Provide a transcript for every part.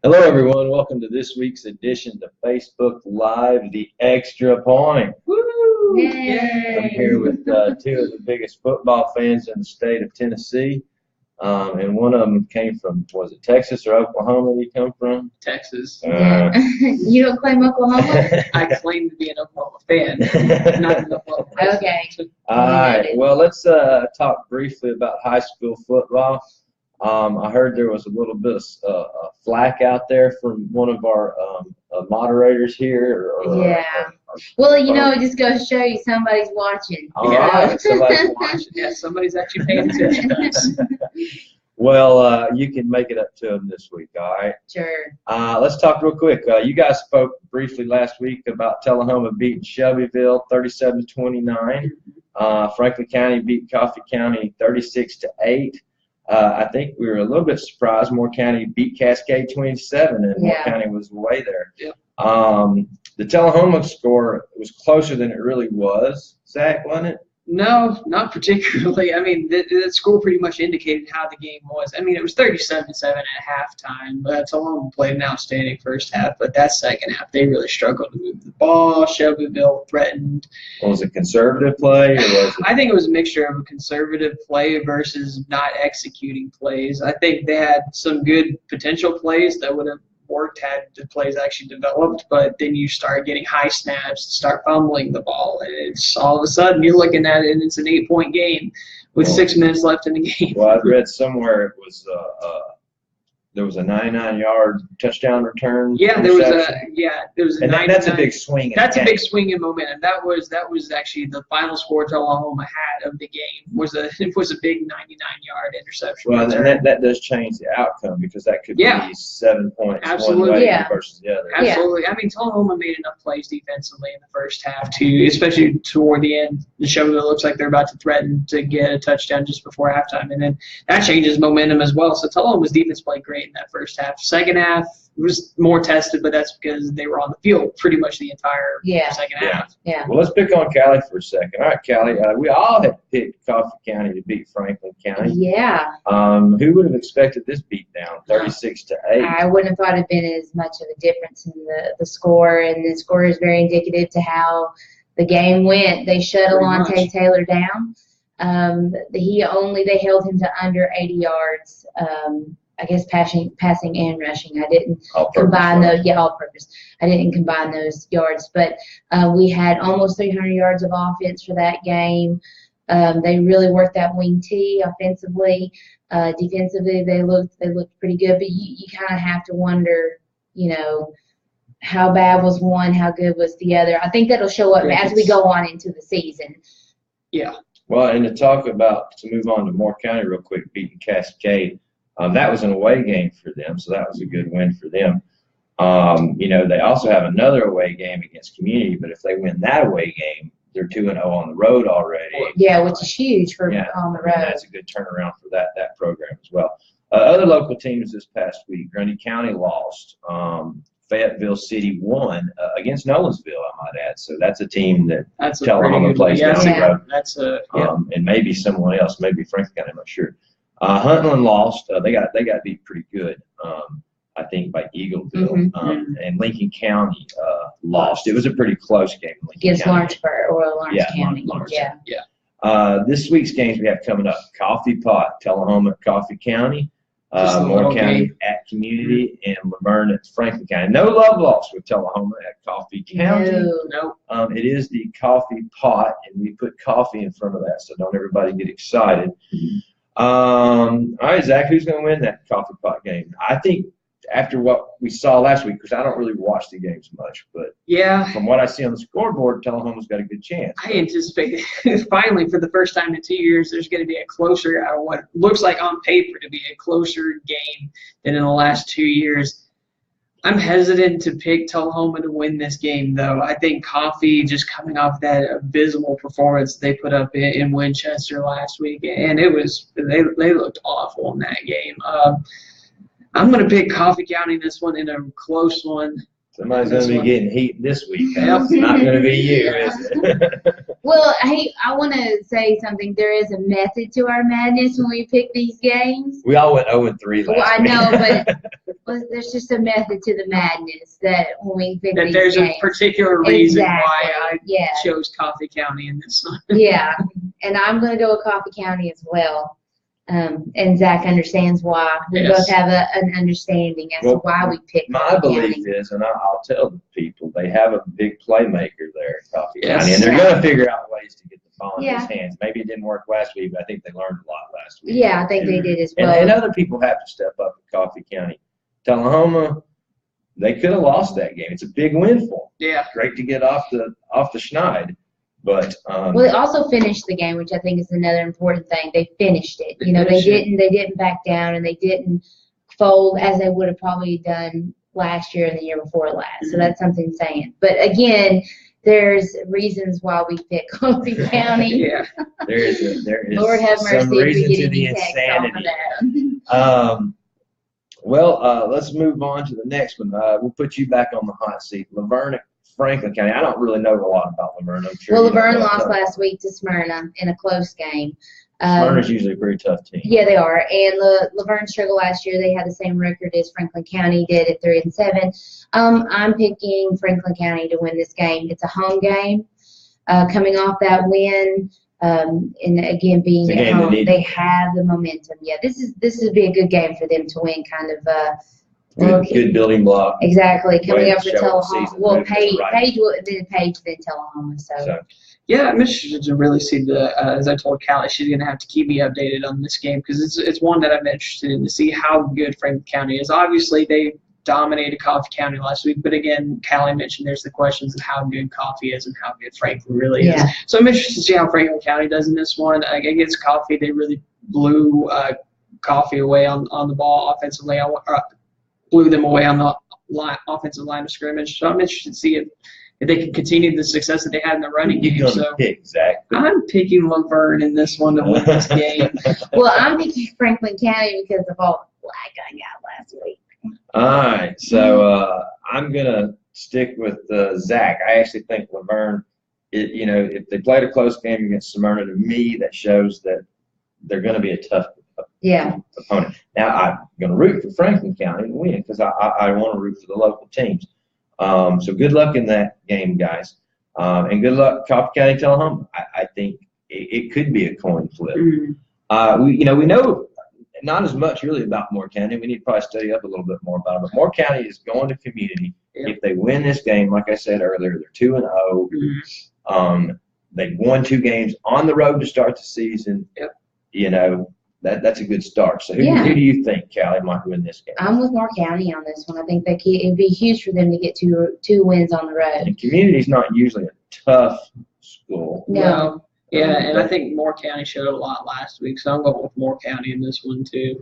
Hello, everyone. Welcome to this week's edition to Facebook Live, the Extra Point. Woo! Yay! I'm here with two of the biggest football fans in the state of Tennessee, and one of them came from, was it Texas or Oklahoma? Did you come from? Texas. You don't claim Oklahoma? I claim to be an Oklahoma fan, not an Oklahoma fan. Okay. All right. Well, let's talk briefly about high school football. I heard there was a little bit of flack out there from one of our moderators here. Yeah. Well, it just goes to show you somebody's watching. All Yeah, right, somebody's watching. Yeah, somebody's actually paying attention to us. Well, you can make it up to them this week, all right? Sure. Let's talk real quick. You guys spoke briefly last week about Tullahoma beating Shelbyville 37-29. Franklin County beat Coffee County 36-8. I think we were a little bit surprised. Moore County beat Cascade 27, and Moore County was way there. Yep. The Tullahoma score was closer than it really was, Zach, wasn't it? No, not particularly. I mean, the score pretty much indicated how the game was. I mean, it was 37-7 at halftime. Tullahoma played an outstanding first half, but that second half, they really struggled to move the ball. Shelbyville threatened. Was it conservative play, or was it? I think it was a mixture of a conservative play versus not executing plays. I think they had some good potential plays that would have worked had the plays actually developed, but then you start getting high snaps, start fumbling the ball, and it's all of a sudden you're looking at it and it's an 8-point game with 6 minutes left in the game. Well, I read somewhere it was there was a 99-yard touchdown return. Yeah, there was a and that's a big swing. That's a big swing in momentum. That was actually the final score Tullahoma had of the game. It was a big 99-yard interception. Well, and that does change the outcome because that could be 7 points Absolutely. one way versus the other. Absolutely. I mean, Tullahoma made enough plays defensively in the first half too, especially toward the end. The Shelbyville looks like they're about to threaten to get a touchdown just before halftime, and then that changes momentum as well. So Tullahoma's defense played great in that first half. Second half was more tested, but that's because they were on the field pretty much the entire second half. Yeah. Well, let's pick on Callie for a second. All right, Callie, we all had picked Coffee County to beat Franklin County. Yeah. Who would have expected this beatdown, 36-8? I wouldn't have thought it'd been as much of a difference in the score, and the score is very indicative to how the game went. They shut Alontae Taylor down. They held him to under 80 yards. I guess passing and rushing. I didn't combine those. Yeah, all purpose. I didn't combine those yards, but we had almost 300 yards of offense for that game. They really worked that wing T offensively. Defensively, they looked pretty good. But you kind of have to wonder, how bad was one, how good was the other. I think that'll show up as we go on into the season. Yeah. Well, and to move on to Moore County real quick, beating Cascade. That was an away game for them, so that was a good win for them. They also have another away game against Community, but if they win that away game, they're 2-0 on the road already. Yeah, which is huge for on the road. And that's a good turnaround for that program as well. Other local teams this past week, Grundy County lost. Fayetteville City won against Nolensville, I might add. So that's a team that Tullahoma plays down the road. And maybe someone else, maybe Franklin County, I'm not sure. Huntland lost. They got beat pretty good, I think, by Eagleville. And Lincoln County lost. It was a pretty close game. Against Lawrenceburg or Lawrence County. This week's games we have coming up: Coffee Pot, Tullahoma at Coffee County, Moore County at Community, and Laverne at Franklin County. No love lost with Tullahoma at Coffee County. No. It is the Coffee Pot, and we put coffee in front of that, so don't everybody get excited. All right, Zach, who's going to win that Coffee Pot game? I think after what we saw last week, because I don't really watch the games much, but from what I see on the scoreboard, Tullahoma's got a good chance. I anticipate finally for the first time in 2 years, there's going to be a closer, what looks like on paper to be a closer game than in the last 2 years. I'm hesitant to pick Tullahoma to win this game, though. I think Coffee, just coming off that abysmal performance they put up in Winchester last week, and they looked awful in that game. I'm going to pick Coffee County this one in a close one. Somebody's going to be getting heat this week. Huh? It's not going to be you, is it? Well, hey, I want to say something. There is a method to our madness when we pick these games. We all went 0-3 last week. I know, but Well, there's just a method to the madness that when we pick That these there's games. a particular reason Exactly. why I Yeah. chose Coffee County in this one. Yeah, and I'm going to go with Coffee County as well. And Zach understands why. We Yes. both have an understanding as to why we picked My Coffee belief County. is, and I'll tell the people, they have a big playmaker there in Coffee Yes. County, and they're Yeah. going to figure out ways to get the ball in Yeah. his hands. Maybe it didn't work last week, but I think they learned a lot last week. Yeah, I think they did as And, well. and other people have to step up in Coffee County. Tullahoma, they could have lost that game. It's a big win for them. Yeah. Great to get off the schneid, but Well, they also finished the game, which I think is another important thing. They finished it. They You know, finished it. they didn't back down, and they didn't fold as they would have probably done last year and the year before last. So Mhm. that's something saying. But again, there's reasons why we pick Coffee County. Yeah. there is Lord have mercy some if we reason get to the any text off of insanity. that. Let's move on to the next one. We'll put you back on the hot seat. Laverne, Franklin County. I don't really know a lot about Laverne. I'm sure. Well, you know Laverne a lost ton. last week to Smyrna in a close game. Smyrna's usually a very tough team. Yeah, they are. And Laverne struggled last year. They had the same record as Franklin County did at 3-7. I'm picking Franklin County to win this game. It's a home game. Coming off that win, and again being It's a at game they home, need. they have the momentum. Yeah, this would be a good game for them to win. Kind of. Good building block. Exactly. Coming Way up to for show the Tullahoma. season Well, moving Page right. will then Page then Tullahoma. So. Yeah, I'm interested to really see as I told Callie, she's going to have to keep me updated on this game because it's one that I'm interested in to see how good Franklin County is. Obviously, they dominated Coffee County last week, but again, Callie mentioned there's the questions of how good Coffee is and how good Franklin really is. Yeah. So I'm interested to see how Franklin County does in this one. Against Coffee, they really blew Coffee away on the ball offensively. Blew them away on the offensive line of scrimmage. So I'm interested to see if they can continue the success that they had in the running You're game. going So to pick, Zach. I'm picking Laverne in this one to win this game. Well, I'm picking Franklin County because of all the flack I got last week. All right, so I'm gonna stick with Zach. I actually think Laverne, if they played a close game against Smyrna, to me that shows that they're going to be a tough opponent. Now I'm going to root for Franklin County to win because I want to root for the local teams. So good luck in that game, guys, and good luck Coffee County Tullahoma. I think it could be a coin flip. Mm-hmm. We know not as much really about Moore County. We need to probably study up a little bit more about it. But Moore County is going to community. Yeah. If they win this game, like I said earlier, they're 2-0. Mm-hmm. They've won 2 games on the road to start the season. Yep. That's a good start. So who do you think, Callie, might win this game? I'm with Moore County on this one. I think it'd be huge for them to get two wins on the road. And community's not usually a tough school. No. Yeah, and I think Moore County showed a lot last week, so I'm going with Moore County in this one too.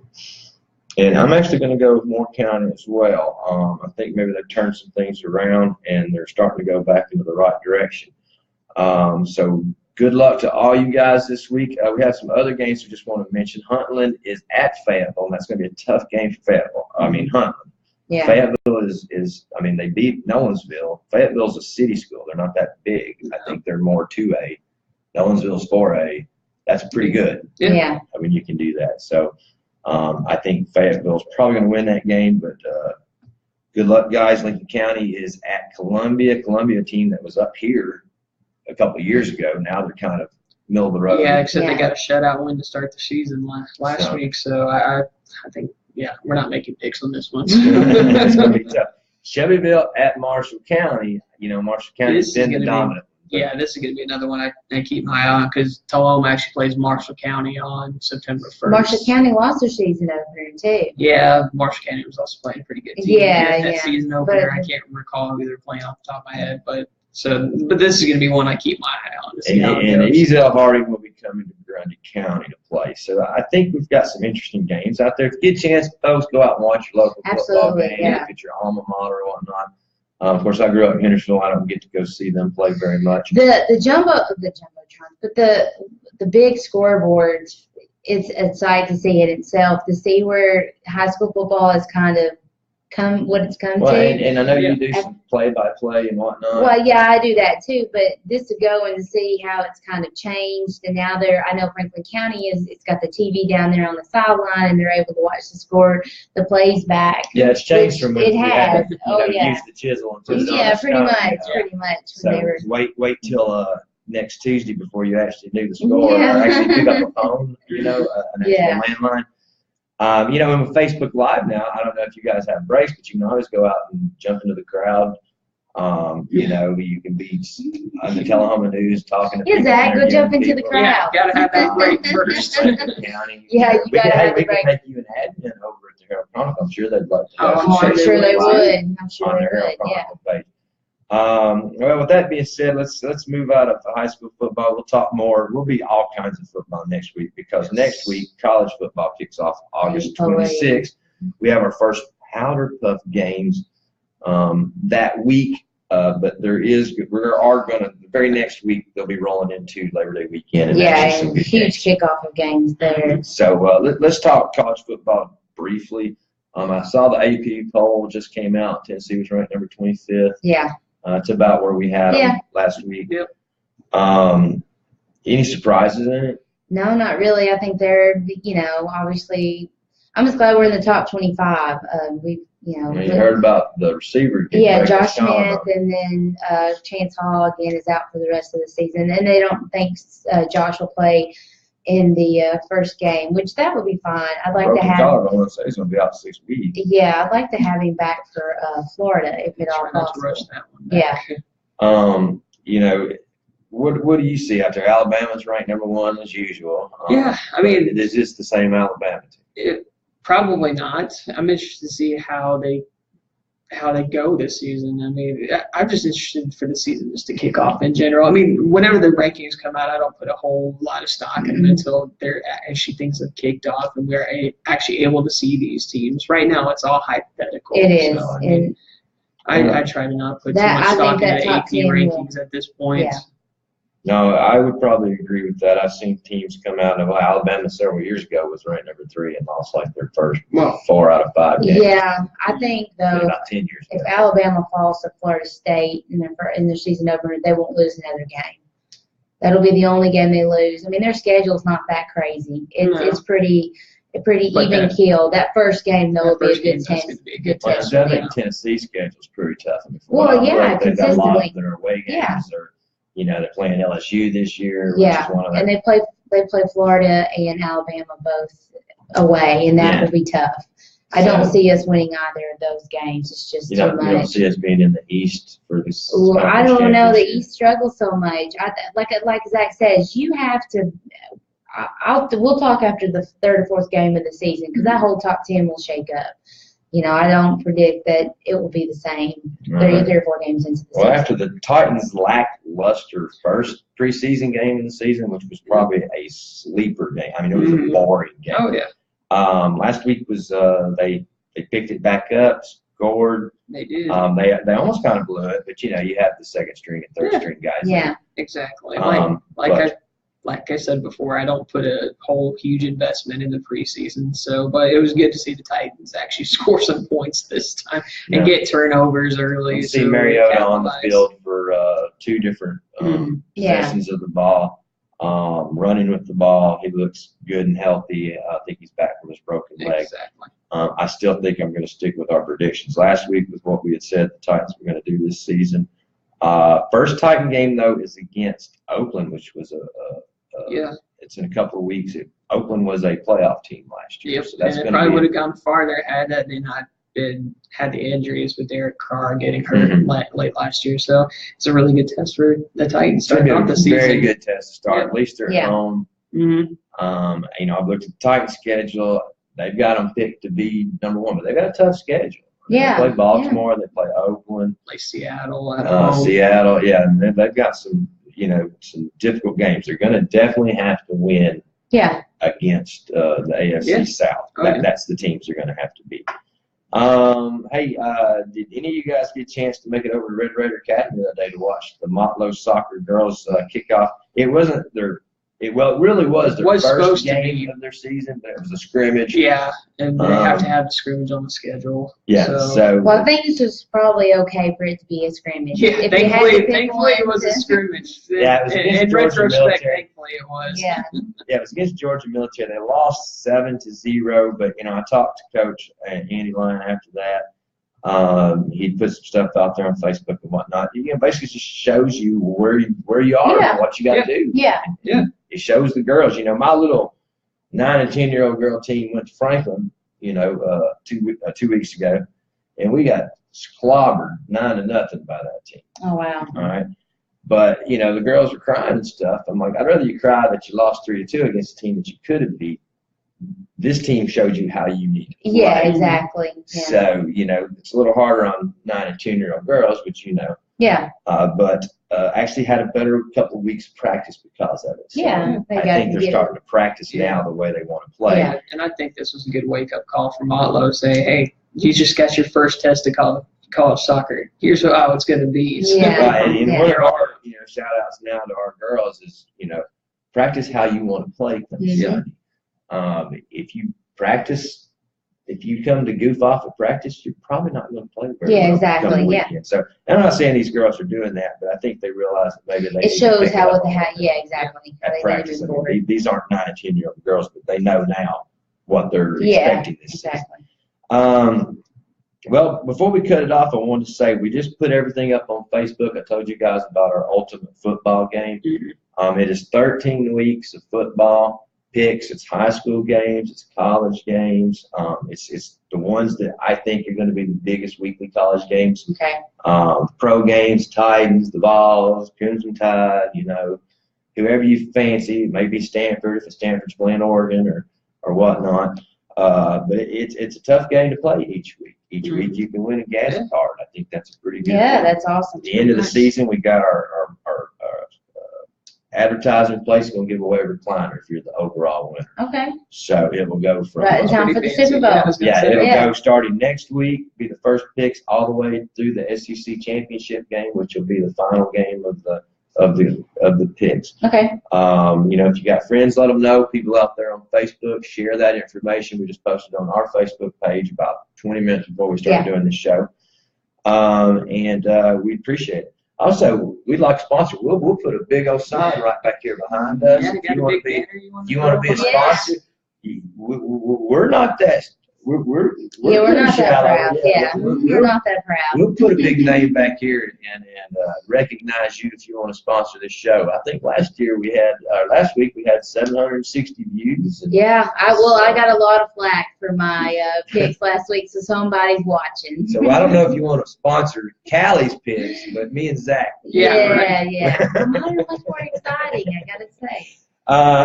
And I'm actually going to go with Moore County as well. I think maybe they've turned some things around and they're starting to go back into the right direction. So good luck to all you guys this week. We have some other games we just want to mention. Huntland is at Fayetteville, and that's going to be a tough game for Fayetteville. Huntland. Yeah. Fayetteville is they beat Nolensville. Fayetteville's a city school. They're not that big. I think they're more 2A. Nolensville's 4A. That's pretty good. Yeah. You can do that. So I think Fayetteville's probably going to win that game, but good luck, guys. Lincoln County is at Columbia. Columbia, a team that was up here a couple of years ago. Now they're kind of middle of the road. Yeah, except they got a shutout win to start the season last So. week, so I think, we're not making picks on this one. It's going to be tough. Shelbyville at Marshall County. Marshall County's been the dominant. Yeah, this is going to be another one I keep my eye on because Tullahoma actually plays Marshall County on September 1st. Marshall County lost their season opener too. Yeah, Marshall County was also playing a pretty good team. That season opener, I can't recall who they're playing off the top of my head, but this is going to be one I keep my eye on to see how it goes. Ezel Harding will be coming to Grundy County to play. So I think we've got some interesting games out there. If you get a chance, folks, go out and watch your local football game. Yeah. If it's your alma mater or whatnot. Of course, I grew up in Hendersonville. I don't get to go see them play very much. The jumbotron, but the big scoreboards, it's a sight to see in itself. To see where high school football has kind of what it's come Well, to. and I know you do some play-by-play and whatnot. Well, yeah, I do that too, but just to go and see how it's kind of changed, and now I know Franklin County it's got the TV down there on the sideline, and they're able to watch the score, the plays back. Yeah, it's changed from when it we has. had to, use the chisel and put it on Yeah, the pretty stone, much, pretty much. So When they were, wait till next Tuesday before you actually knew the score, Yeah. or actually pick up a phone, an Yeah. actual landline. And with Facebook Live now, I don't know if you guys have breaks, but you can always go out and jump into the crowd. You can be on the Tullahoma News talking to people. Zach, go jump into the crowd. Yeah, gotta have that break first. County. Yeah, you gotta have the we break. can make you an admin over at the Herald Chronicle. I'm sure they'd love to. Oh, Oh, I'm sure they would. I'm sure On they their Herald would. Yeah. Chronicle page. Well, with that being said, let's move out of the high school football. We'll talk more. We'll be all kinds of football next week because next week college football kicks off August 26th. We have our first Powder Puff games that week, but we are going to the very next week they'll be rolling into Labor Day weekend. And And huge kickoff of games there. So let's talk college football briefly. I saw the AP poll just came out. Tennessee was ranked number 25th. Yeah. It's about where we had them last week. Yep. Any surprises in it? No, not really. I think they're, obviously, I'm just glad we're in the top 25. You heard about the receiver. Yeah, Josh Smith, and then Chance Hall again is out for the rest of the season, and they don't think Josh will play in the first game, which that would be fine. I'd like to have. Collarbone, I want to say he's going to be out 6 weeks. Yeah, I'd like to have him back for Florida if at all Try not to rush possible. that one back. Yeah. What do you see out there? Alabama's ranked number 1 as usual. Yeah, I mean, is this the same Alabama team? Probably not. I'm interested to see how they go this season. I mean, I'm just interested for the season just to kick off in general. I mean, whenever the rankings come out, I don't put a whole lot of stock in them until they're actually things have kicked off and we're actually able to see these teams. Right now, it's all hypothetical. It is. So, I try to not put too much stock in the AP rankings at this point. Yeah. No, I would probably agree with that. I've seen teams come out of Alabama several years ago was ranked number 3 and lost like their first 4 out of 5 games. Yeah, I think though, about 10 years if ago. Alabama falls to Florida State in their season opener, they won't lose another game. That'll be the only game they lose. I mean, their schedule's not that crazy. It's pretty even keel. That first game though will be a good test. I think Tennessee's schedule's pretty tough. I mean, they've got a lot of their away games. They're playing LSU this year, which is one of them. And they play Florida and Alabama both away, and that will be tough. I don't see us winning either of those games. It's just too much. You don't see us being in the East for this. I don't know. The East struggles so much. Like Zach says, you have to. We'll talk after the 3rd or 4th game of the season because that whole top 10 will shake up. I don't predict that it will be the same 3 or 4 games into the season. Well, after the Titans' lackluster first preseason game of the season, which was probably a sleeper game. I mean, it was a boring game. Oh, yeah. Last week was they picked it back up, scored. They did. They almost kind of blew it, but you have the second string and third string guys. Yeah, exactly. Like I said before, I don't put a whole huge investment in the preseason. But it was good to see the Titans actually score some points this time and get turnovers early. See Mariota on the field for 2 different possessions of the ball, running with the ball. He looks good and healthy. I think he's back from his broken leg. Exactly. I still think I'm going to stick with our predictions. Last week was what we had said the Titans were going to do this season. First Titan game though is against Oakland, which was it's in a couple of weeks. Oakland was a playoff team last year. Yep, so that's and it probably would have gone farther had they not had the injuries with Derek Carr getting hurt late last year. So it's a really good test for the Titans starting off the season. Very good test to start. At least they're at home. I've looked at the Titans' schedule. They've got them picked to be number 1, but they've got a tough schedule. They play Baltimore. They play Oakland. Play Seattle at home. Seattle, and they've got some difficult games. They're going to definitely have to win. Against the AFC South. That's the teams they're going to have to beat. Did any of you guys get a chance to make it over to Red Raider Academy that day to watch the Motlow soccer girls kick off? It wasn't their It really was their Was first supposed to game be. of their season, but it was a scrimmage. Yeah, and they have to have a scrimmage on the schedule. Yeah, so Well, I think it's just probably okay for it to be a scrimmage. Yeah, If you had to pick thankfully it one was a to- scrimmage. Yeah, it was against in Georgia retrospect, Military. thankfully it was. Yeah. yeah, it was against Georgia Military. They lost 7-0, but I talked to Coach Andy Lyon after that. He put some stuff out there on Facebook and whatnot. Basically just shows you where you are Yeah. and what you got to do. Yeah. It shows the girls. My little 9 and 10-year-old girl team went to Franklin, 2 weeks ago, and we got clobbered 9-0 by that team. Oh, wow. All right. But, the girls were crying and stuff. I'm like, I'd rather you cry that you lost 3-2 against a team that you could have beat. This team showed you how you need to play. Yeah, exactly. Yeah. So, it's a little harder on 9 and 10-year-old girls, which Yeah. But actually had a better couple of weeks of practice because of it. So Yeah. I think they're starting to practice now the way they want to play. Yeah, and I think this was a good wake-up call for Motlow to say, hey, you just got your first test of college soccer. Here's how it's going to be. Yeah. Right. And Yeah. one of our shout-outs now to our girls is, practice how you want to play come Sunday. If you come to goof off at practice, you're probably not going to play very well exactly. come the Yeah. weekend. So I'm not saying these girls are doing that, but I think they realize that maybe they It need to shows pick how it up what they have. Yeah, exactly. How at they need practice. to I move mean, forward. these aren't 9 and 10-year-old girls, but they know now what they're Yeah, expecting this season. exactly. Well, before we cut it off, I wanted to say we just put everything up on Facebook. I told you guys about our ultimate football game. It is 13 weeks of football picks. It's high school games. It's college games. It's the ones that I think are going to be the biggest weekly college games. Okay. Pro games, Titans, the Vols, Crimson Tide, whoever you fancy. Maybe Stanford if it's Stanford's playing Oregon or whatnot. But it's a tough game to play each week. Each week you can win a gas card. I think that's a pretty good Yeah, thing. that's awesome. At the end of the season, we got our advertising place. Going to give away a recliner if you're the overall winner. Okay. So it will go from Right in time for the Super Bowl. it'll Yeah. go starting next week. Be the first picks all the way through the SEC championship game, which will be the final game of the picks. Okay. If you got friends, let them know. People out there on Facebook, share that information. We just posted on our Facebook page about 20 minutes before we started doing this show. And we appreciate it. Also, we'd like to sponsor. We'll put a big old sign right back here behind us. Yeah, If you want to be a sponsor, we're not that. We're not that proud. Yeah, we're we're not that proud. We'll put a big name back here and recognize you if you want to sponsor this show. I think last week we had 760 views. Yeah, I got a lot of flack for my picks last week, so somebody's watching. So I don't know if you want to sponsor Callie's picks, but me and Zach. Yeah. Mine are much more exciting, I gotta say.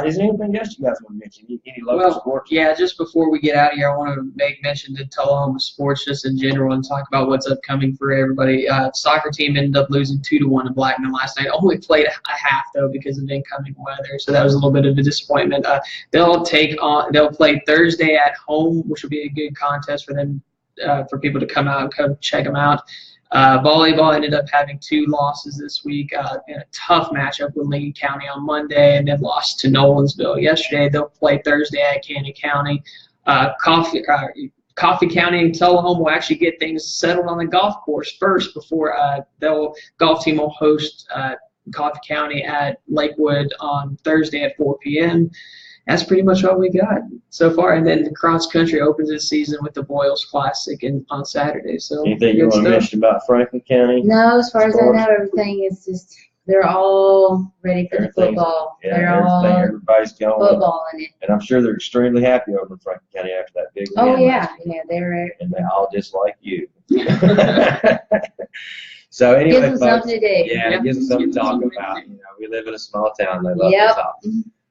Is there anything else you guys want to mention? Any local sports? Yeah, just before we get out of here, I want to make mention to Tullahoma sports just in general and talk about what's upcoming for everybody. Soccer team ended up losing 2-1 to Blackman last night. Only played a half though because of incoming weather, so that was a little bit of a disappointment. They'll play Thursday at home, which will be a good contest for them for people to come out and come check them out. Volleyball ended up having 2 losses this week in a tough matchup with Lincoln County on Monday, and then lost to Nolensville yesterday. They'll play Thursday at Canyon County. Coffee County and Tullahoma will actually get things settled on the golf course first before golf team will host Coffee County at Lakewood on Thursday at 4 p.m. That's pretty much all we got so far. And then the cross country opens its season with the Boyles Classic on Saturday. So anything you want to mention about Franklin County? No, as far as I know, everything is just they're all ready for the football. Yeah, they're all everybody's going football in it. And I'm sure they're extremely happy over in Franklin County after that big win. Oh yeah, they're. And they all just like you. So anyway, gives them something to do. Yeah, it gives them something to talk about. We live in a small town. They love Yep. to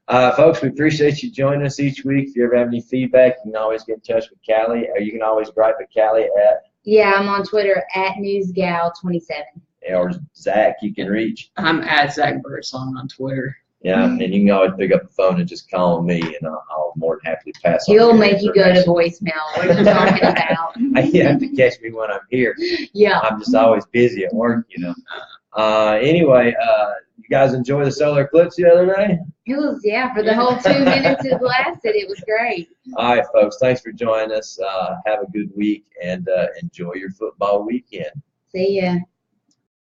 talk. Folks, we appreciate you joining us each week. If you ever have any feedback, you can always get in touch with Callie, or you can always gripe at Callie Yeah, I'm on Twitter at newsgal27. or Zach. You can reach. I'm at Zach Birdsong on Twitter. Yeah, and you can always pick up the phone and just call me, and I'll more than happily pass on. He'll your make you go to information. voicemail. What are you talking about? You have to catch me when I'm here. Yeah. I'm just always busy at work, Anyway, You guys enjoy the solar eclipse the other day? It was, yeah, for the whole 2 minutes it lasted. It was great. All right, folks. Thanks for joining us. Have a good week and enjoy your football weekend. See ya.